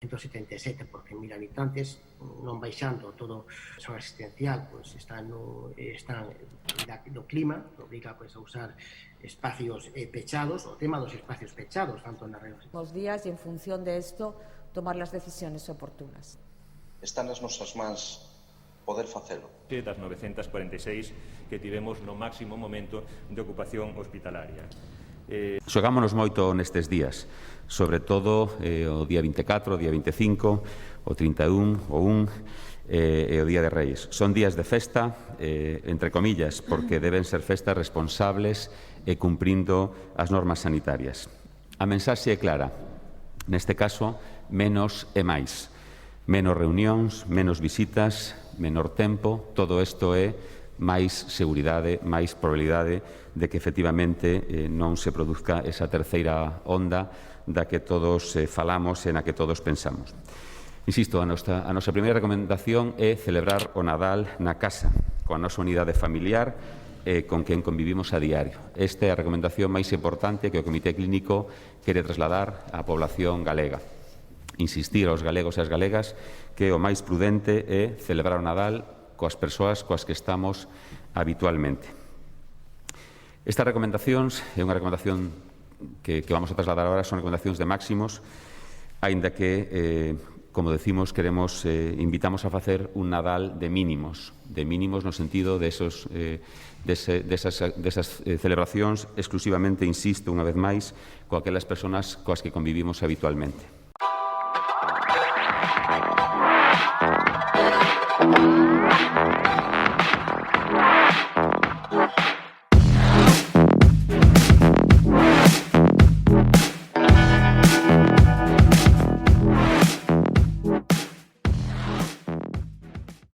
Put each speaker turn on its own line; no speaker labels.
177 por 100.000 habitantes, non baixando todo a zona asistencial, pois está no clima, que obriga pois, a usar espacios pechados, o tema dos espacios pechados, tanto na red.
Los días y en función de esto tomar las decisiones oportunas.
Está nas nosas mans poder facelo.
Das 946 que tivemos no máximo momento de ocupación hospitalaria.
Xogámonos moito nestes días, sobre todo o día 24, o día 25, o 31, o 1 e o Día de Reis. Son días de festa, entre comillas, porque deben ser festas responsables e cumprindo as normas sanitarias. A mensaxe é clara. Neste caso, menos é máis. Menos reunións, menos visitas, menor tempo, todo isto é máis seguridade, máis probabilidade de que efectivamente non se produzca esa terceira onda da que todos falamos e na que todos pensamos. Insisto, a nosa primeira recomendación é celebrar o Nadal na casa, coa nosa unidade familiar e con quen convivimos a diario. Esta é a recomendación máis importante que o Comité Clínico quere trasladar á población galega. Insistir aos galegos e ás galegas que o máis prudente é celebrar o Nadal coas persoas coas que estamos habitualmente. Estas recomendacións é unha recomendación que vamos a trasladar agora, son recomendacións de máximos, aínda que, como decimos, invitamos a facer un Nadal de mínimos no sentido desas celebracións exclusivamente, insisto unha vez máis, coas persoas coas que convivimos habitualmente.